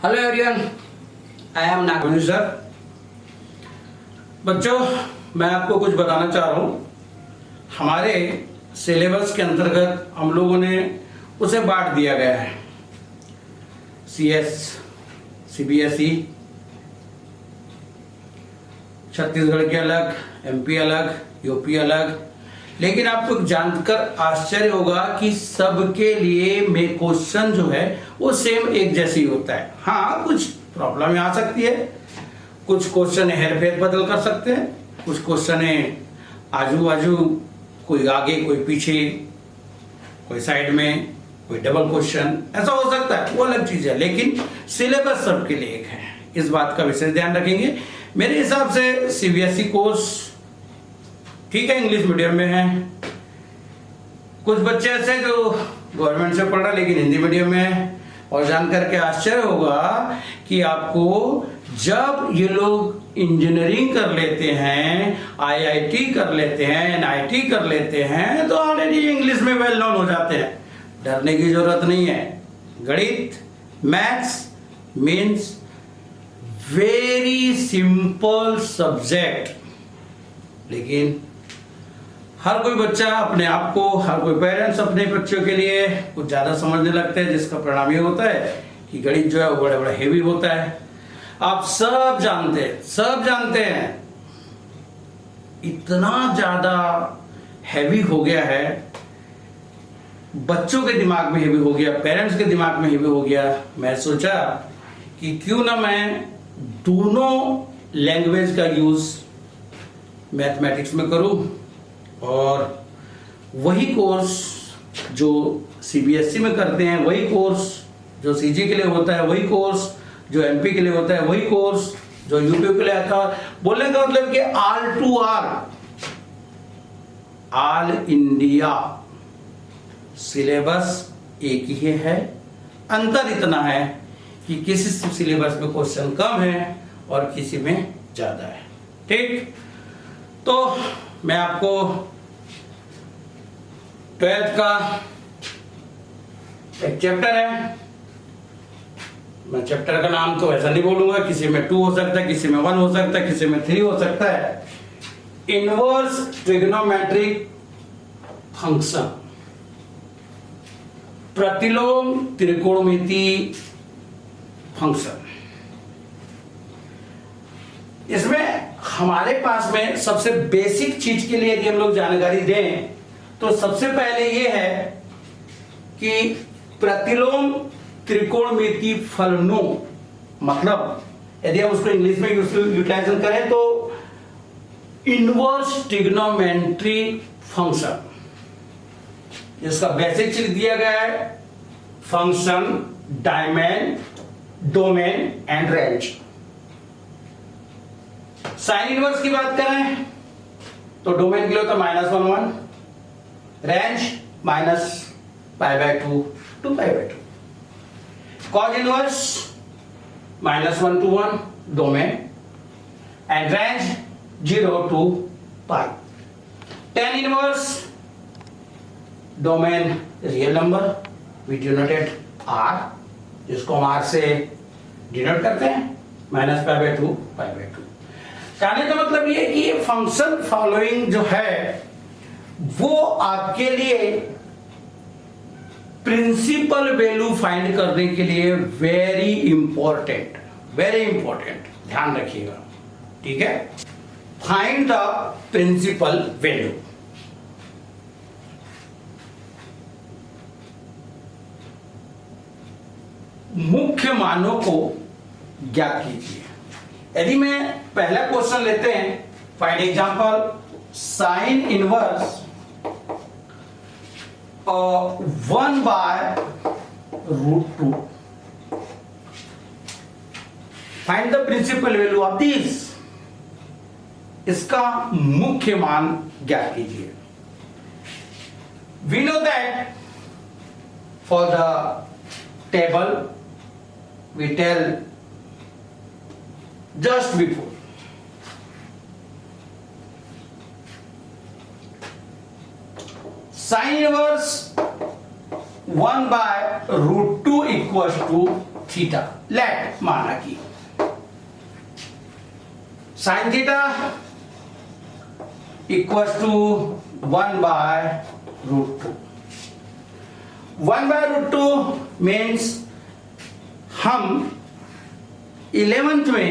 Hello everyone, I am Nagamani sir. बच्चों, मैं आपको कुछ बताना चाह रहा हूँ। हमारे सिलेबस के अंतर्गत हम लोगों ने उसे बांट दिया गया है। CS, CBSE, छत्तीसगढ़ के अलग, MP अलग, UP अलग। लेकिन आपको जानकर आश्चर्य होगा कि सबके लिए में क्वेश्चन जो है वो सेम एक जैसी होता है। हाँ, कुछ प्रॉब्लम आ सकती है, कुछ क्वेश्चन हेरफेर बदल कर सकते हैं, कुछ क्वेश्चन आजू बाजू, कोई आगे कोई पीछे, कोई साइड में, कोई डबल क्वेश्चन, ऐसा हो सकता है, वो अलग चीज है। लेकिन सिलेबस सबके लिए एक है, इस बात का विशेष ध्यान रखेंगे। मेरे हिसाब से CBSE कोर्स ठीक है, इंग्लिश मीडियम में है। कुछ बच्चे ऐसे जो गवर्नमेंट से पढ़ रहे लेकिन हिंदी मीडियम में है। और जानकर के आश्चर्य होगा कि आपको जब ये लोग इंजीनियरिंग कर लेते हैं, IIT कर लेते हैं, NIT कर लेते हैं, तो ऑलरेडी इंग्लिश में वेल नोन हो जाते हैं। डरने की जरूरत नहीं है। गणित, maths means very simple subject. लेकिन हर कोई बच्चा अपने आप को, हर कोई पेरेंट्स अपने बच्चों के लिए कुछ ज्यादा समझने लगते हैं, जिसका परिणाम ये होता है कि गणित जो है वो बड़ा बड़ा हेवी होता है। आप सब जानते हैं इतना ज्यादा हैवी हो गया है, बच्चों के दिमाग में हेवी हो गया, पेरेंट्स के दिमाग में हेवी हो गया। मैं सोचा कि क्यों ना मैं दोनों लैंग्वेज का यूज मैथमेटिक्स में करूं, और वही कोर्स जो CBSE में करते हैं, वही कोर्स जो CG के लिए होता है, वही कोर्स जो MP के लिए होता है, वही कोर्स जो UP के लिए आता है। बोलने का मतलब कि all to all India syllabus एक ही है। अंतर इतना है कि किसी सिलेबस में क्वेश्चन कम है और किसी में ज्यादा है। ठीक, तो मैं आपको 12th का एक चैप्टर है, मैं चैप्टर का नाम तो ऐसा नहीं बोलूंगा, किसी में 2 हो सकता है, किसी में 1 हो सकता है, किसी में 3 हो सकता है। इनवर्स ट्रिग्नोमेट्रिक फंक्शन, प्रतिलोम त्रिकोणमिति फंक्शन। इसमें हमारे पास में सबसे बेसिक चीज के लिए यदि हम लोग जानकारी दें तो सबसे पहले ये है कि प्रतिलोम त्रिकोणमिति फलनों, मतलब यदि हम उसको इंग्लिश में यूटिलाइजेशन करें तो इनवर्स ट्रिग्नोमेट्री फंक्शन। इसका बेसिक चीज दिया गया है, फंक्शन, डायमेन, domain and range. Sine inverse की बात करें तो डोमेन के लिए होता -1 1, range -π/2 to π/2। Cos inverse -1 to 1 domain and range 0 to π। tan inverse domain real number, we denoted R, जिसको हम R से डिनोट करते हैं, -π/2 π/2। कहने का मतलब ये कि ये फंक्शन फॉलोइंग जो है वो आपके लिए प्रिंसिपल वैल्यू फाइंड करने के लिए वेरी इंपॉर्टेंट, ध्यान रखिएगा। ठीक है, फाइंड द प्रिंसिपल वैल्यू। मुख्य मानों को ज्ञात कीजिए। यदि मैं पहला क्वेश्चन लेते हैं, find example sine inverse 1/√2। Find the principal value of this. इसका मुख्य मान ज्ञात कीजिए। We know that for the table we tell just before sin inverse 1/√2 equals to theta, let माना कि sine theta equals to 1/√2. 1/√2 means हम 11th में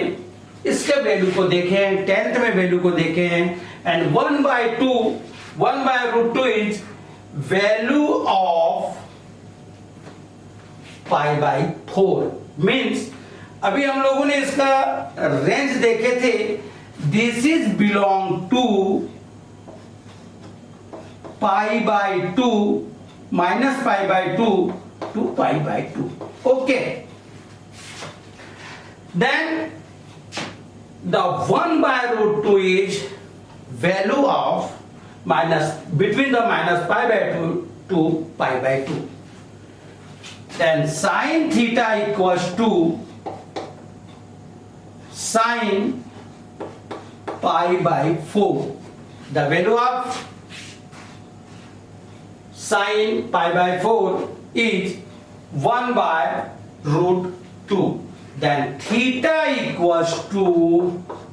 इसके वैल्यू को देखें, 10th में वैल्यू को देखें, and 1/√2 is value of π/4 means अभी हम लोगों ने इसका रेंज देखे थे. This is belong to π/2 -π/2 to π/2. Okay, then the 1/√2 is value of between the -π/2 to π/2. Then sin theta equals to sin π/4. The value of sin π/4 is 1/√2. Then theta equals to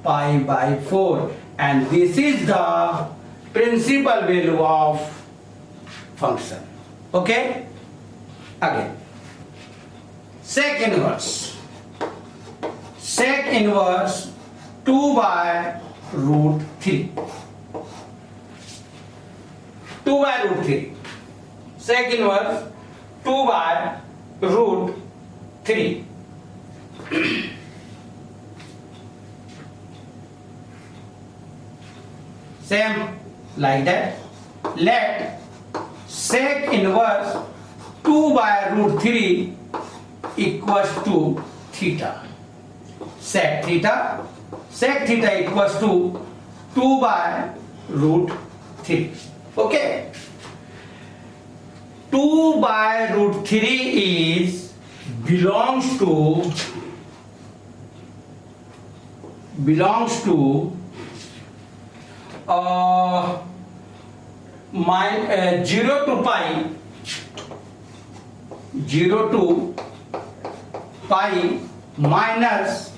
π/4, and this is the principal value of function. Okay, again sec inverse 2/√3. 2/√3 sec inverse 2/√3. Same like that. Let sec inverse 2/√3 equals to theta. Sec theta equals to 2/√3. Okay, 2/√3 is belongs to 0 to pi minus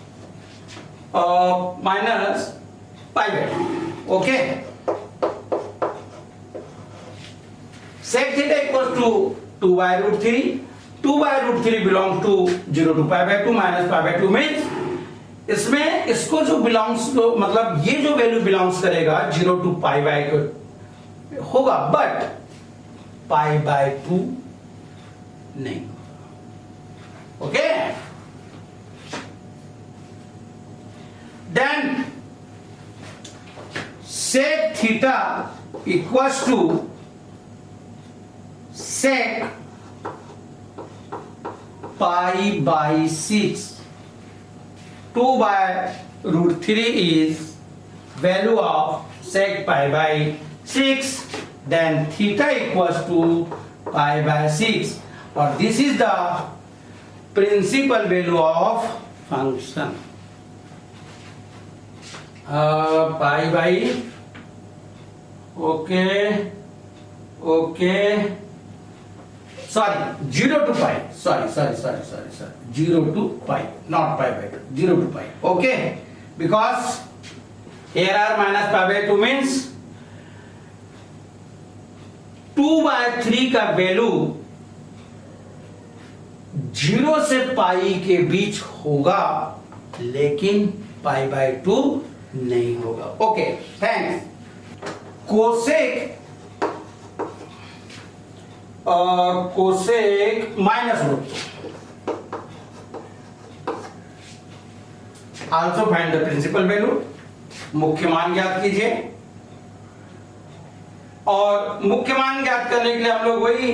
π/2. Okay, sec theta equals to 2/√3. 2/√3 belongs to 0 to π/2 minus π/2 means इसमें इसको जो belongs मतलब ये जो value belongs करेगा 0 to π/2 होगा, but π/2 नहीं. Okay, then sec theta equals to sec π/6. 2/√3 is value of sec π/6. Then theta equals to π/6, or this is the principal value of function. Okay. Sorry, 0 to pi. Sorry. 0 to pi, not π/2. 0 to pi. Okay, because here r minus π/2 means 2/3 का value 0 से पाई के बीच होगा, लेकिन π/2 नहीं होगा. Okay, thanks. Cosec -√2. Also find the principal value. मुख्य मान ज्ञात कीजिए, और मुख्य मान ज्ञात करने के लिए हम लोग वही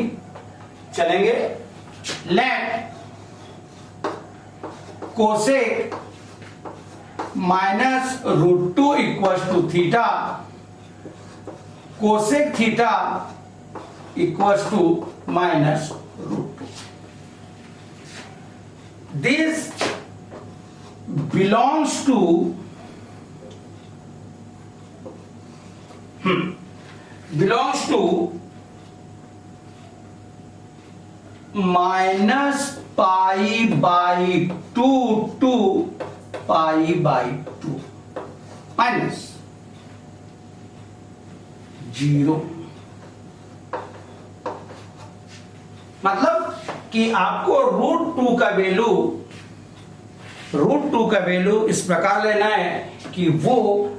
चलेंगे. Let cosec -√2 equals to theta. Cosec theta equals to -√2. This belongs to pi by two to pi by two minus 0। मतलब कि आपको रूट टू का वैल्यू इस प्रकार लेना है कि वो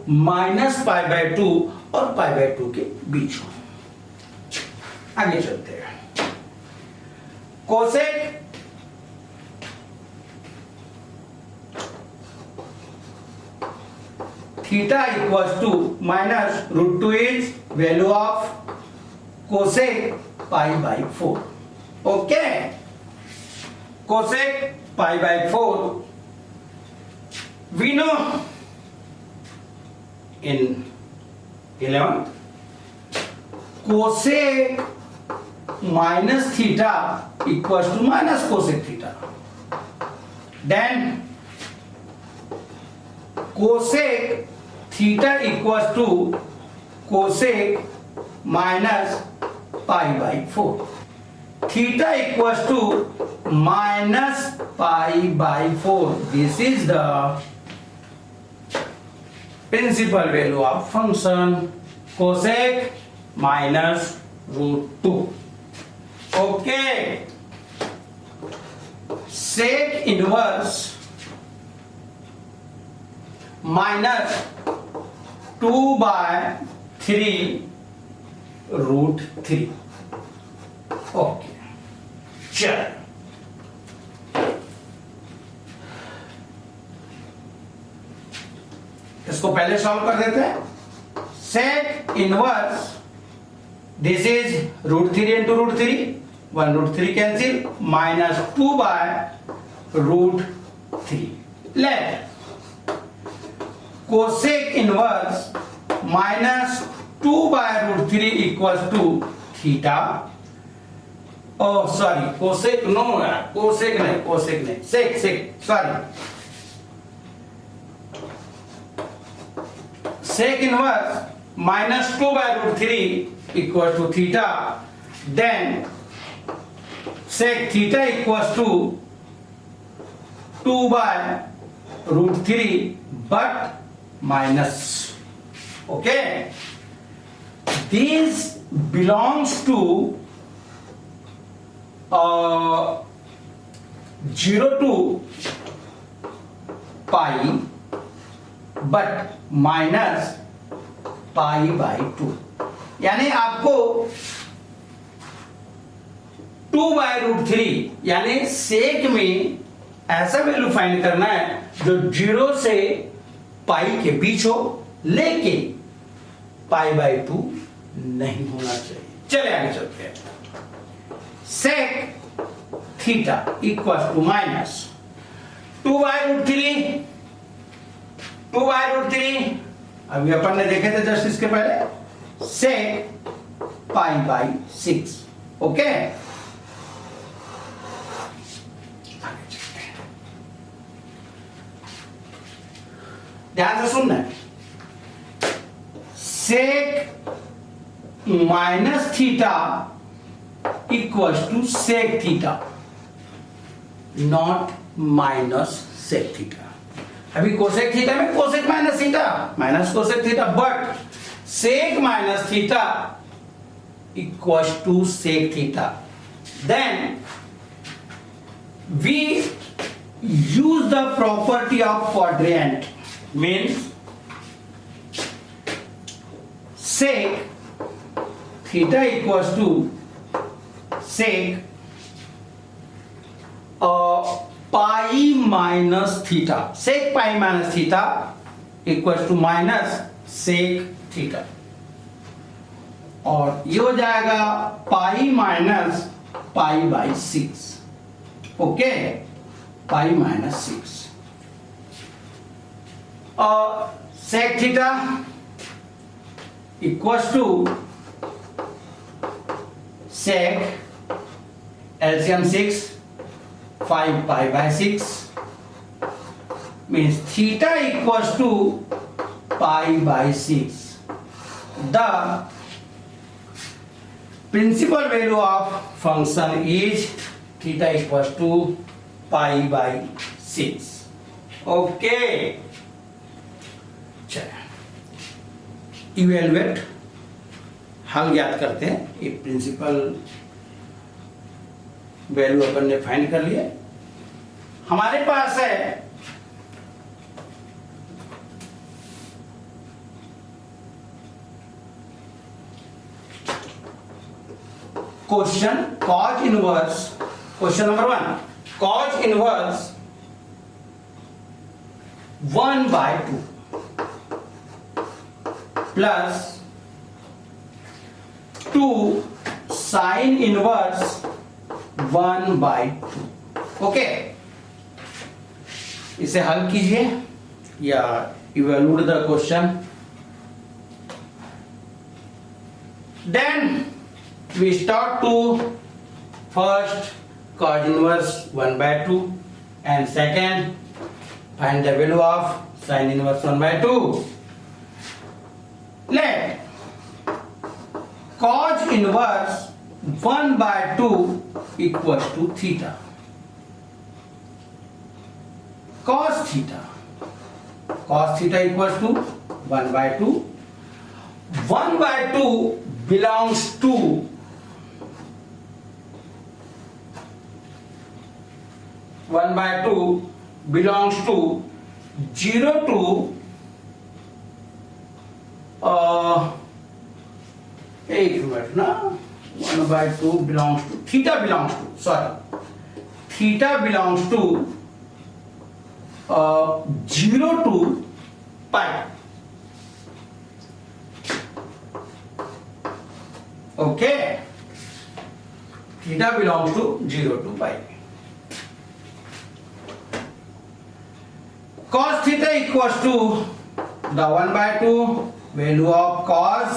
-π/2 और π/2 के बीच हो। आगे चलते हैं। Cosec theta equals to -√2 is value of cosec π/4। Okay, cosec π/4 we know in 11th cosec minus theta equals to minus cosec theta, then cosec theta equals to cosec minus π/4, theta equals to minus π/4. This is the principal value of function cosec minus √2. Okay, sec inverse minus 2/3 √3. ओके, चल इसको पहले solve कर देते हैं। Sec inverse, this is √3 into √3, 1√3 cancel, -2/√3। Let cosec inverse -2/√3 equals to theta. Oh sorry, cosec no यार, cosec नहीं, sec sorry. Sec inverse -2/√3 equals to theta, then sec theta equals to 2/√3 but minus. Okay, this belongs to 0 to pi but -π/2, यानी आपको 2/√3 यानी सेक में ऐसा value find करना है जो 0 से पाई के बीच हो, लेकिन π/2 नहीं होना चाहिए। चले आगे चलते हैं। सेक थीटा इक्वल्स टू -2/√3 अभी अपन ने देखे थे जस्ट इसके पहले, सेक π/6। ओके, ध्यान से सुनना है। Sec minus theta equals to sec theta, not minus sec theta. अभी कोसेक थीटा में cosec minus theta, minus cosec theta, but sec minus theta equals to sec theta. Then we use the property of quadrant, means sec theta equals to sec pi minus theta, sec pi minus theta equals to minus sec theta, और ये हो जाएगा pi minus π/6। Okay, π-6 और sec theta equals to sec LCM 6, 5π/6 means theta equals to π/6. The principal value of function is theta equals to pi by 6। Okay, चलिए evaluate हल ज्ञात करते हैं। एक प्रिंसिपल वैल्यू अपन ने फाइंड कर लिया। हमारे पास है question cos inverse, question number 1, cos inverse 1/2 plus 2 sine inverse 1/2। Okay, इसे हल कीजिए या evaluate the question. Then we start to first cos inverse 1/2 and second find the value of sin inverse 1/2. Let cos inverse 1/2 equals to theta. Cos theta equals to 1/2. 1/2 belongs to 0 to एक minute ना, 1/2 belongs to theta belongs to 0 to pi. Okay, theta belongs to 0 to pi. Cos theta equals to the 1/2 value of cos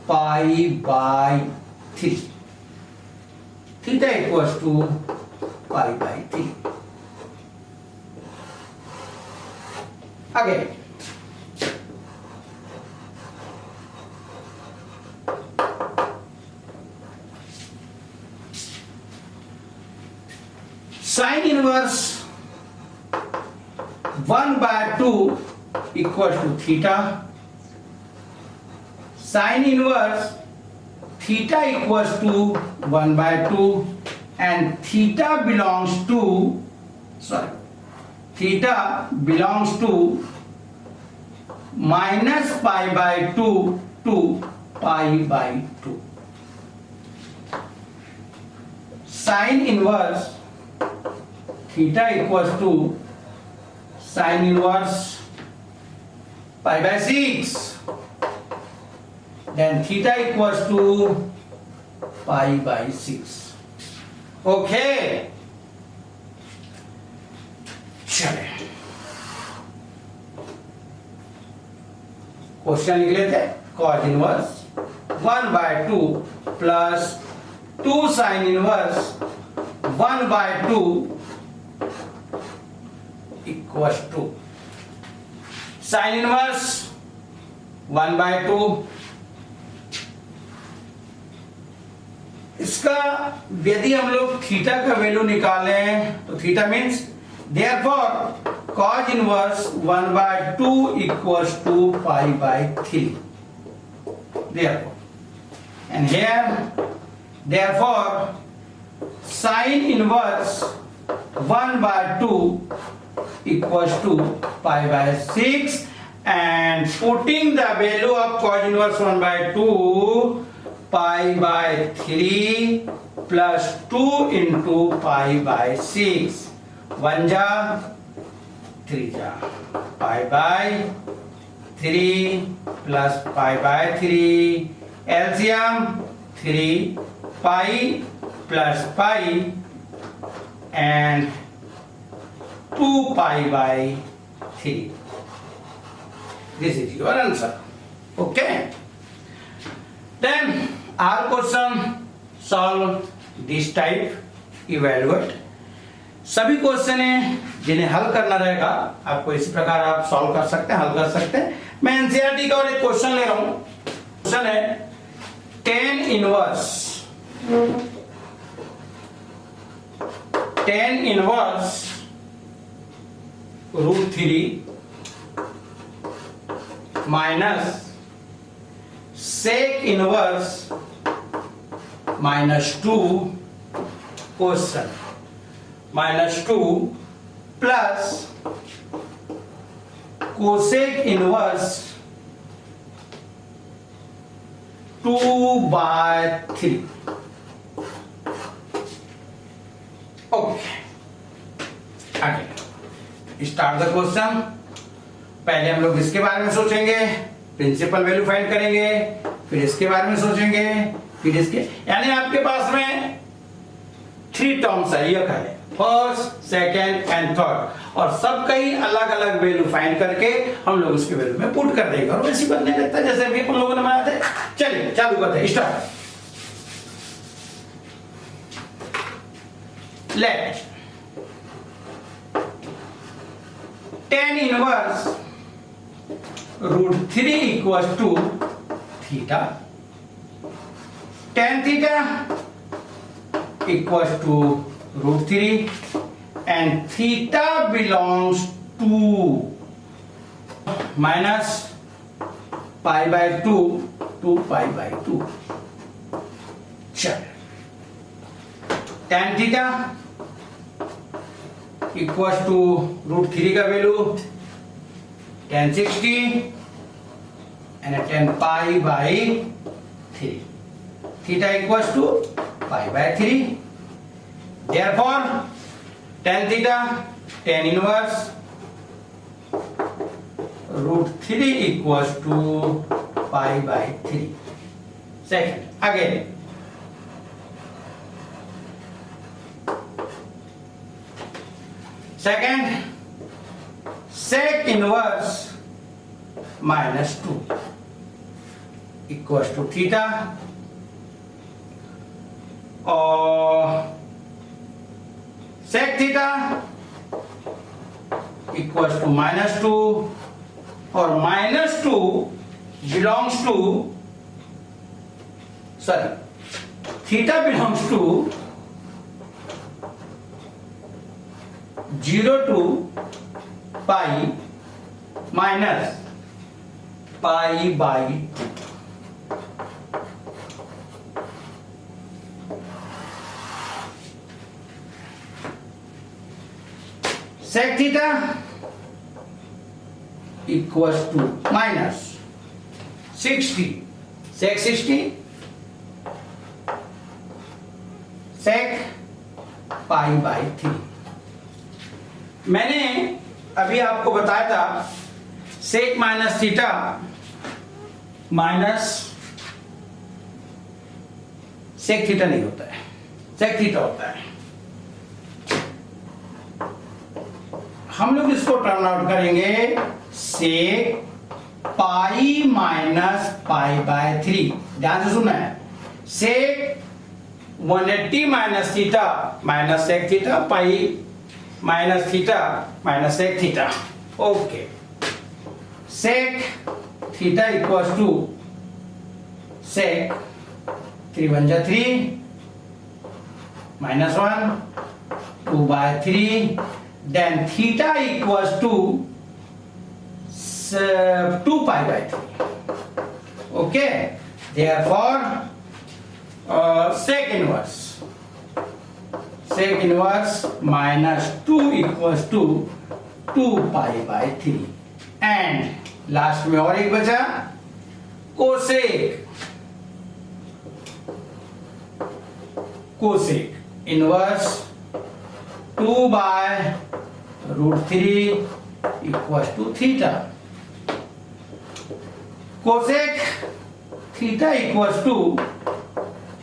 pi by 3. Theta equals to pi by 3. Again, sin inverse 1/2 equals to theta. Sin inverse theta equals to 1/2 and theta belongs to minus pi by 2 to pi by 2. Sin inverse theta equals to sin inverse pi by 6. Then theta equals to pi by 6. Okay, चले question लिख लेते हैं। cos inverse 1/2 plus 2 sine inverse 1/2 equals to sine inverse 1/2। इसका यदि हम लोग theta का value निकालें तो theta means therefore cos inverse 1/2 equals to pi by 3. Therefore, and here therefore sin inverse 1/2 equals to pi by 6, and putting the value of cos inverse 1/2 pi by 3 plus 2 into pi by 6, 1 ja 3 ja, pi by 3 plus pi by 3, LCM 3 pi plus pi and 2 pi by 3. This is your answer. Okay, then our question solve this type, evaluate. सभी question है जिन्हें हल करना रहेगा आपको इसी प्रकार आप सॉल्व कर सकते हैं, हल कर सकते हैं। मैं एनसीईआरटी का और एक क्वेश्चन ले रहा हूं। क्वेश्चन है tan inverse tan inverse √3 minus sec inverse -2 question -2 plus cosec inverse 2/3। Okay, आगे स्टार्ट द क्वेश्चन। पहले हम लोग इसके बारे में सोचेंगे, प्रिंसिपल वैल्यू फाइंड करेंगे, फिर इसके बारे में सोचेंगे, फिर इसके, यानी आपके पास में 3 टर्म्स है, ये है फर्स्ट, सेकेंड एंड थर्ड, और सब कई अलग अलग वैल्यू फाइंड करके हम लोग उसके वैल्यू में पुट कर देंगे और वैसी बनने लगता है जैसे अभी हम लोगों ने बनाया था। चलिए चालू करते हैं, start. Let tan inverse √3 equals to theta, tan theta equals to √3 and theta belongs to minus pi/2 to pi/2। चल, tan थीटा equals to √3 का value tan 60 and tan pi/3, theta equals to pi/3। therefore tan theta, tan inverse √3 equals to pi/3। second, again second, sec inverse -2 equals to theta, और sec theta equals to -2 और -2 belongs to, sorry, theta belongs to 0 to pi minus pi/2। sec theta equals to minus 60, sec 60, sec pi/3। मैंने अभी आपको बताया था sec minus theta minus sec theta नहीं होता है, sec थीटा होता है। हम लोग इसको टर्न आउट करेंगे sec पाई माइनस pi/3। ध्यान से सुनना है, sec 180 minus theta minus sec theta pi minus theta minus sec theta. Okay, sec theta equals to sec 3 × 3 -1 2/3, then theta equals to 2 pi/3। okay, therefore sec inverse -2 equals to 2 pi/3। and last में और एक बचा cosec inverse 2/√3 equals to theta। cosec theta equals to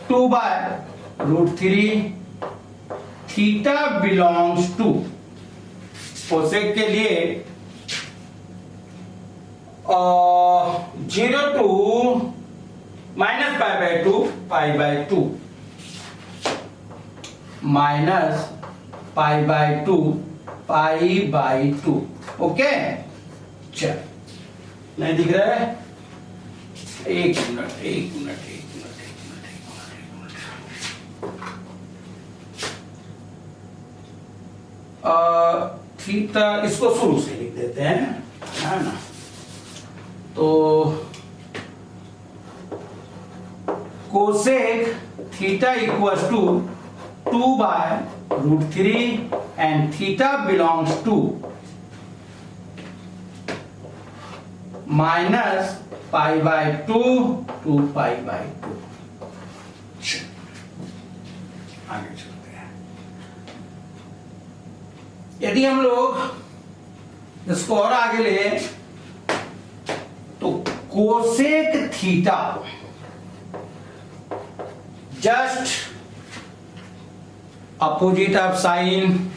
2/√3, theta belongs to, cosec के लिए 0 to minus pi/2 pi/2 minus pi/2 pi/2। Okay, चल, नहीं दिख रहा है? एक मिनट। थीटा, इसको शुरू से लिख देते हैं, है ना। तो cosec theta equals to 2/√3 and theta belongs to -π/2 to π/2। आगे चलते हैं। यदि हम लोग इसको और आगे ले तो cosec theta just opposite of sine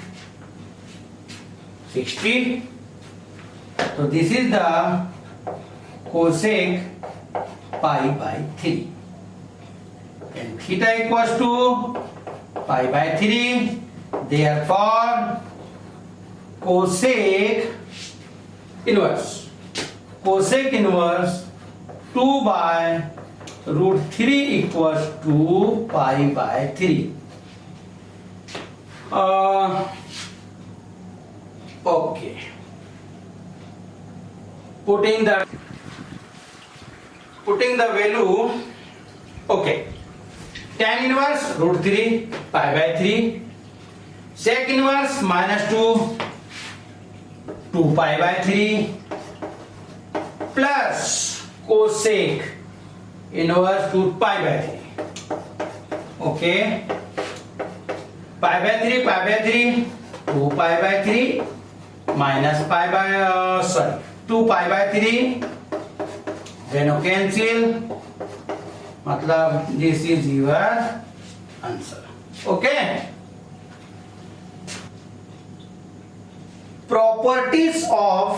60, तो this is the cosec π/3 and theta equals to π/3, therefore cosec inverse 2/√3 equals to π/3। Okay, putting the value, okay, tan inverse √3 π/3, sec inverse -2 π/3 plus cosec inverse 2 π/3, okay, π/3 2 π/3 minus 2 π/3, then cancel, मतलब this is your answer, okay। Properties of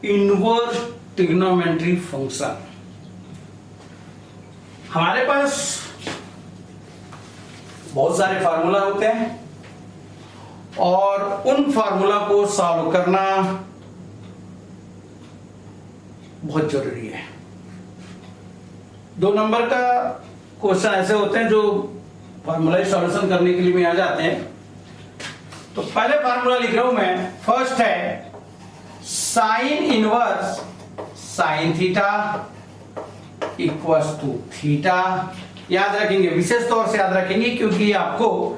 inverse trigonometry function, हमारे पास बहुत सारे formula होते हैं और उन formula को solve करना बहुत जरूरी है। 2 नंबर का क्वेश्चन ऐसे होते हैं जो फार्मूला सॉल्यूशन करने के लिए भी आ जाते हैं। तो पहले फार्मूला लिख रहा हूं मैं। फर्स्ट है sine inverse sine theta equals to theta. याद रखेंगे, विशेष तौर से याद रखेंगे क्योंकि आपको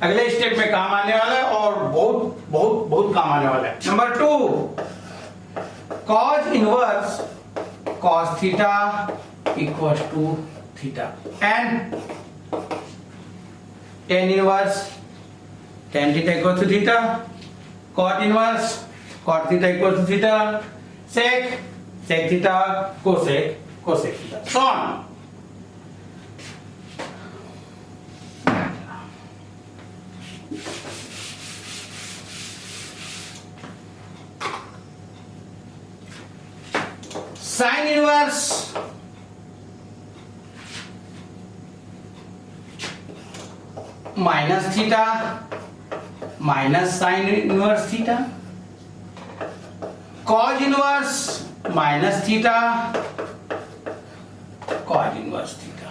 अगले स्टेप में काम आने वाला है और बहुत बहुत बहुत काम आने वाला है। Number 2 cos inverse cos theta equals to theta and tan inverse tan theta equals to theta, cot inverse cot theta equals to theta, sec sec theta, cosec cosec theta, so on. Sine inverse minus theta minus sine inverse theta, cos inverse minus theta cos inverse theta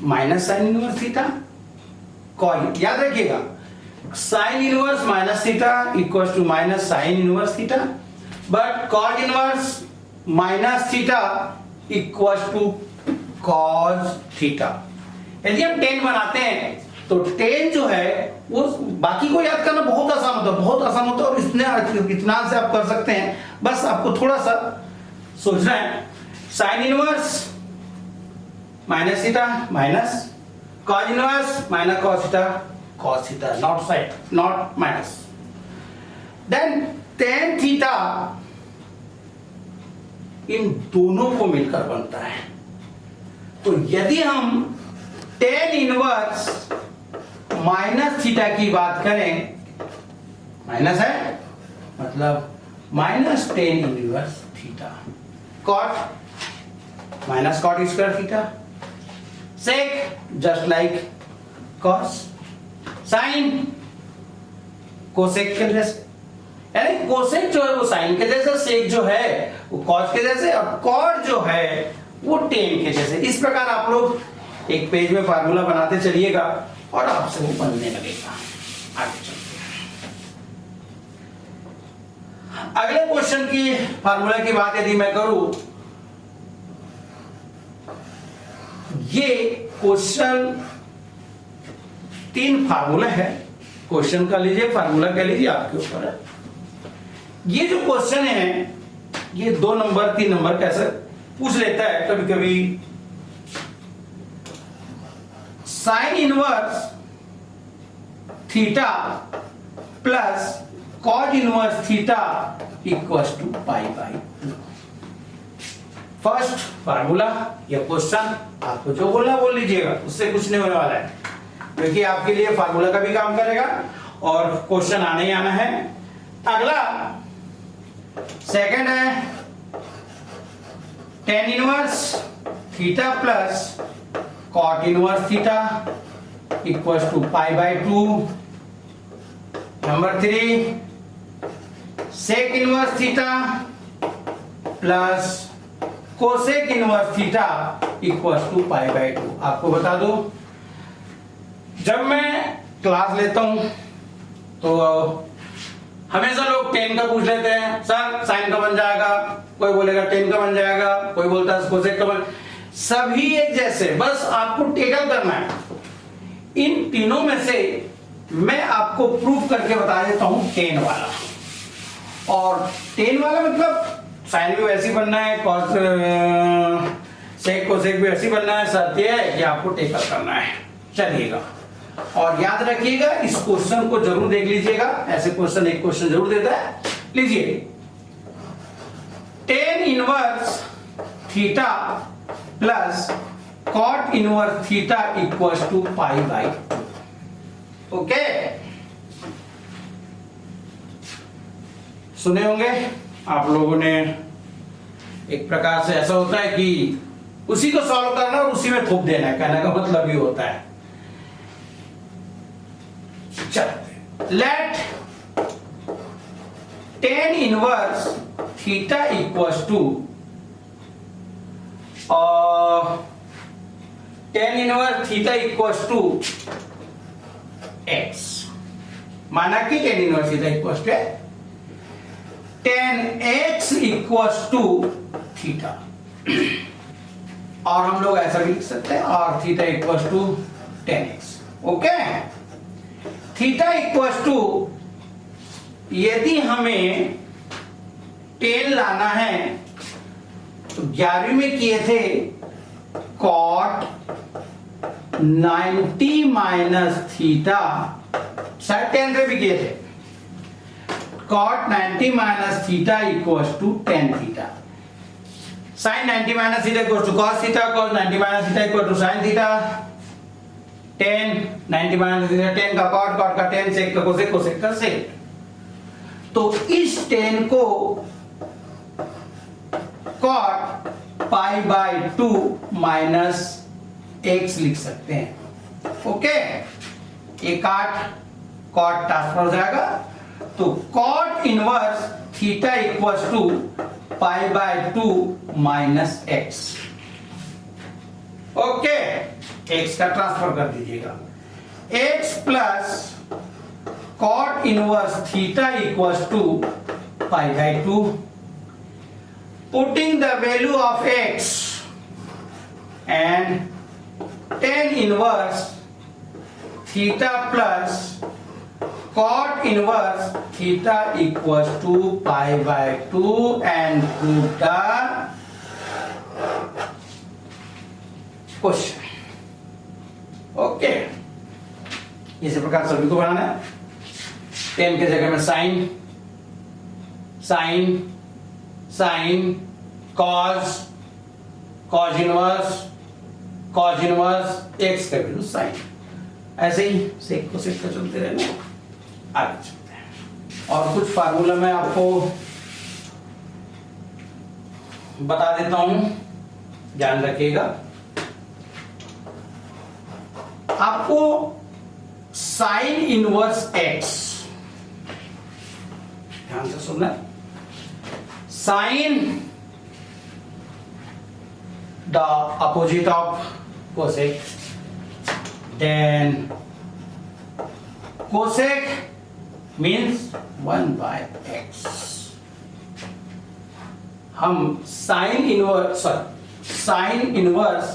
minus sine inverse theta cos. याद रखिएगा sine inverse minus theta equals to minus sine inverse theta, but cause inverse minus theta equals to cos theta. यदि हम ten बनाते हैं तो ten जो है वो बाकी को याद करना बहुत आसान होता है, बहुत आसान होता है और इतना से आप कर सकते हैं। बस आपको थोड़ा सा सोचना है। Sine inverse minus theta minus cos inverse minus cos theta not side not minus, then tan theta इन दोनों को मिलकर बनता है। तो यदि हम टेन इनवर्स माइनस थीटा की बात करें, माइनस है मतलब minus tan inverse theta, cot minus cot square theta, sec just like cos, sine cosec के जैसे, यानी कोसेक जो है वो साइन के जैसे, सेक जो है वो कॉस के जैसे और कॉट जो है वो टेन के जैसे। इस प्रकार आप लोग एक पेज में फार्मूला बनाते चलिएगा और आपसे वो बनने लगेगा। आगे चलते हैं। अगले क्वेश्चन की फार्मूला की बात यदि मैं करूं, ये क्वेश्चन 3 फार्मूला है, क्वेश्चन का लीजिए फार्मूला कह लीजिए, आपके ऊपर है। ये जो क्वेश्चन है ये 2 नंबर 3 नंबर कैसे पूछ लेता है कभी कभी। Sine inverse theta plus cos inverse theta equals to pi by 2। First formula या क्वेश्चन, आपको जो बोलना बोल लीजिएगा, उससे कुछ नहीं होने वाला है, क्योंकि आपके लिए फार्मूला का भी काम करेगा और क्वेश्चन आने ही आना है। अगला सेकंड है tan inverse theta plus cot inverse theta equals to pi by 2। Number 3 sec inverse theta plus cosec inverse theta equals to pi by 2। आपको बता दूं, जब मैं क्लास लेता हूं तो हमेशा लोग टेन का पूछ लेते हैं, सर साइन का बन जाएगा, कोई बोलेगा टेन का बन जाएगा, कोई बोलता है कोसेक का बन, सभी एक जैसे, बस आपको टेकल करना है। इन तीनों में से मैं आपको प्रूफ करके बता देता हूं टेन वाला। और टेन वाला मतलब साइन भी वैसी बनना है, कॉस सेक कोसेक भी वैसी बनना है, शर्त यह है कि आपको टेकल करना है। चलिएगा, और याद रखिएगा इस क्वेश्चन को जरूर देख लीजिएगा, ऐसे क्वेश्चन एक क्वेश्चन जरूर देता है। लीजिए, tan inverse theta plus cot inverse theta equals to pi by 2। Okay, सुने होंगे आप लोगों ने, एक प्रकार से ऐसा होता है कि उसी को सॉल्व करना और उसी में थोप देना है, कहने का मतलब ये होता है। Let tan inverse theta equals to tan inverse theta equals to x. माना कि tan inverse theta equals to tan x equals to theta, और हम लोग ऐसा भी लिख सकते हैं और theta equals to 10x। Okay, theta equals to, यदि हमें 10 लाना है तो 11वीं में किए थे कॉट 90 माइनस थीटा, शायद 10 पे भी किए थे, cot 90 minus theta equals to 10 theta. Sine 90 minus theta equals to cos theta, cos 90 minus theta equal to sine theta. 10 90 minus theta 10 का कॉट, कॉट का 10, सेक का कोसेक, कोसेक का सेक। तो इस 10 को cot pi by 2 minus x लिख सकते हैं। ओके, ये कॉट ट्रांसफर हो जाएगा, तो cot inverse theta equals to pi by 2 minus x. Okay, x का ट्रांसफर कर दीजिएगा, x plus cot inverse theta equals to pi by 2। Putting the value of x and tan inverse theta plus cot inverse theta equals to pi by 2 and put the question. Okay, इसी प्रकार सभी को बनाना है। 10 के जगह में sine, sine, sine, cos, cos inverse, cos inverse, x का value sine, ऐसे ही सेक को सेक का चलते रहना। आगे चलते हैं, और कुछ फार्मूला मैं आपको बता देता हूं, ध्यान रखिएगा। आपको साइन इनवर्स एक्स, ध्यान से सुनना, sine the opposite of cosec, then cosec means 1 by x। हम साइन इनवर्स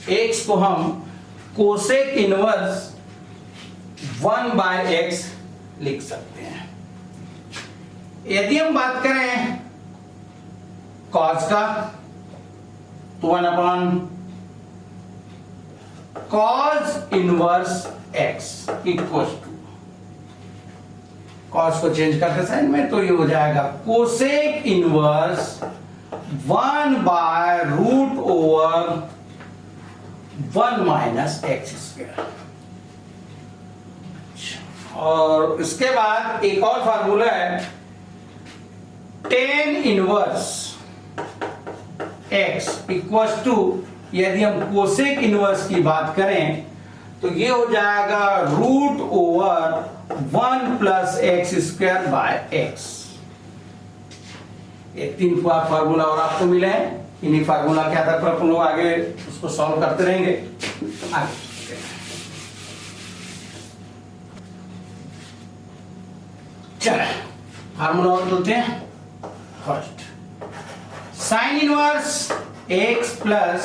x को हम कोसेक इनवर्स 1/x लिख सकते हैं। यदि हम बात करें cos का तो 1/cos inverse x equal to, cos को चेंज करते साइन में तो ये हो जाएगा कोसेक इनवर्स 1/√1 - x²। और इसके बाद एक और फार्मूला है tan inverse x equal to, यदि हम कोसेक इनवर्स की बात करें तो ये हो जाएगा √1 + x²/x। ये 3 फार्मूला और आपको मिले हैं। इन्हीं फार्मूला के आधार पर अपन लोग आगे उसको सॉल्व करते रहेंगे। आगे चलो फार्मूला और बोलते हैं। First sine inverse x plus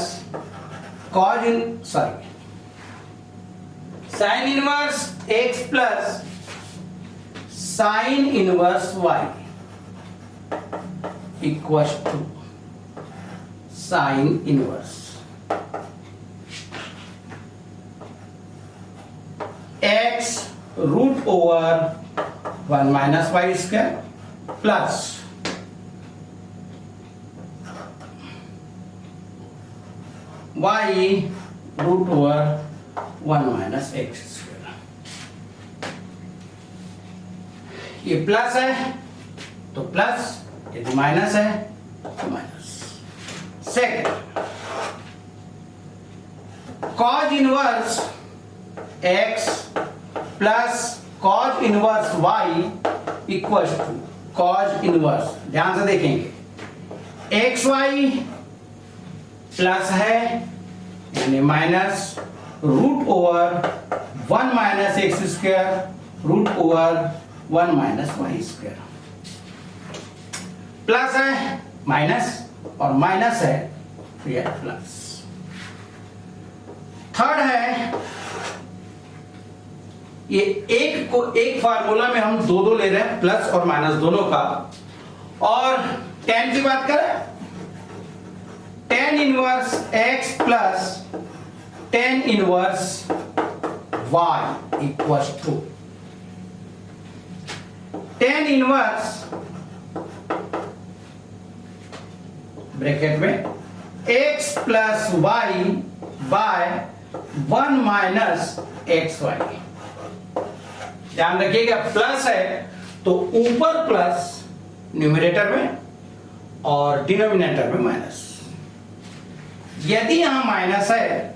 sine inverse x plus sine inverse y equal to sine inverse x √1 - y² plus y √1 - x²। ये प्लस है तो प्लस, यदि माइनस है तो minus. Second cos inverse x plus cos inverse y equal to cos inverse, ध्यान से देखेंगे, xy plus है यानी माइनस √1 - x² √1 - y²। प्लस है माइनस और माइनस है तो यह प्लस। थर्ड है ये एक फार्मूला में हम दो ले रहे हैं, प्लस और माइनस दोनों का। और tan की बात करें, tan inverse x plus tan inverse y equal to tan inverse bracket में x plus y by 1 - xy। ध्यान रखिएगा प्लस है तो ऊपर प्लस न्यूमरेटर में और डिनोमिनेटर में माइनस। यदि यहां माइनस है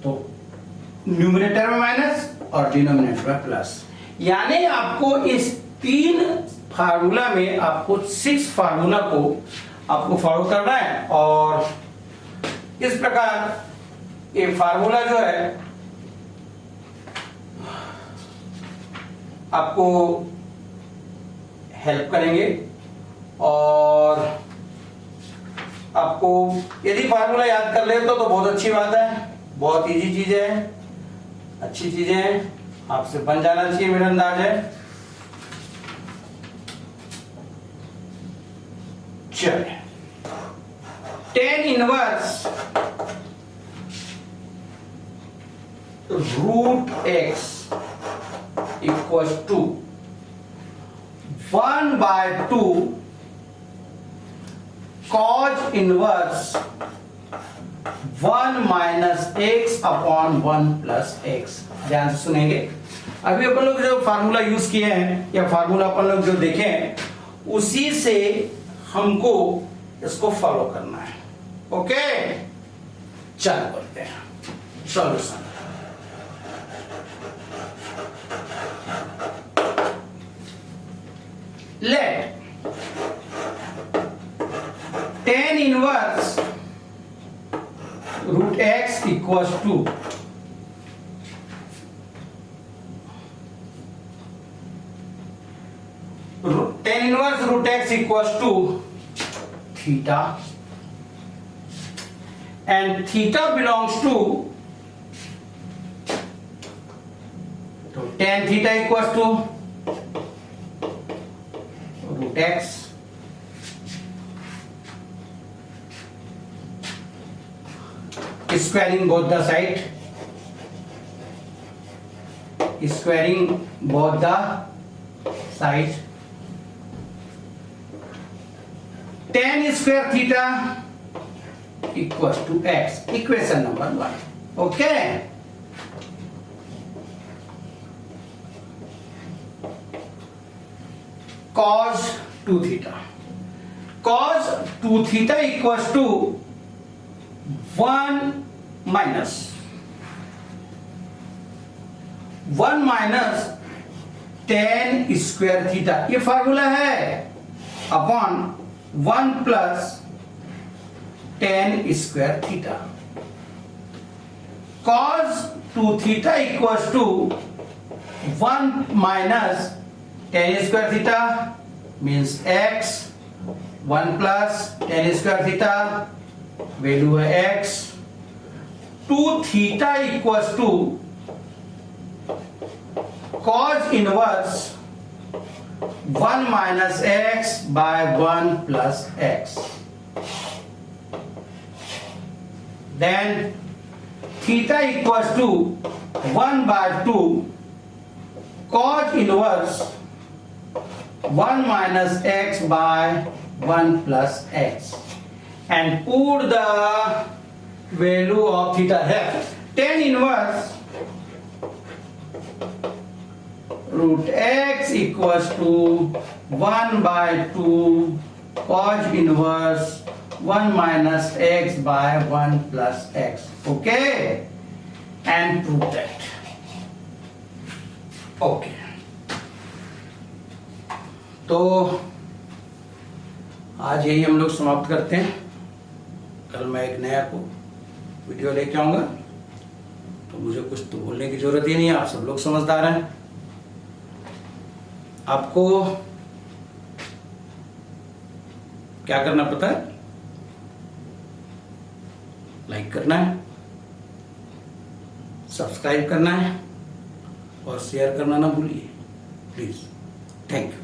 तो न्यूमरेटर में माइनस और डिनोमिनेटर में प्लस। यानी आपको इस 3 फार्मूला में आपको 6 फार्मूला को आपको फॉलो करना है। और इस प्रकार ये फार्मूला जो है आपको हेल्प करेंगे। और आपको यदि फार्मूला याद कर ले तो बहुत अच्छी बात है, बहुत इजी चीजें हैं, अच्छी चीजें हैं, आपसे बन जाना चाहिए मेरा अंदाज है। चलिए tan inverse √x equal to 1/2 cos inverse 1 - x/1 + x। ध्यान से सुनेंगे। अभी अपन लोग जो फार्मूला यूज किए हैं या फार्मूला अपन लोग जो देखे हैं उसी से हमको इसको फॉलो करना है। ओके, चल बोलते हैं solution. Let tan inverse √x equal to tan inverse √x equal to theta, and theta belongs to, so tan theta equals to root x squaring both the side, squaring both the sides, tan square theta equals to x, equation number 1. Okay, cos 2 theta, cos 2 theta equals to 1 minus tan square theta, ये formula है, upon 1 plus tan square theta. cos 2 theta equals to 1 minus tan square theta means x, 1 plus tan square theta value है x, 2 theta equals to cos inverse 1 minus x by 1 plus x. Then theta equals to 1 by 2 cos inverse 1 minus x by 1 plus x. And put the value of theta here. Tan inverse root x equals to 1 by 2 cos inverse 1 minus x by 1 plus x. Okay, and prove that. Okay, तो आज यही हम लोग समाप्त करते हैं. कल मैं एक नया वीडियो लेके आऊंगा, तो मुझे कुछ तो बोलने की जरूरत ही नहीं है, आप सब लोग समझदार हैं. आपको क्या करना पता है? लाइक करना है, सब्सक्राइब करना है और शेयर करना ना भूलिए प्लीज. Thank you.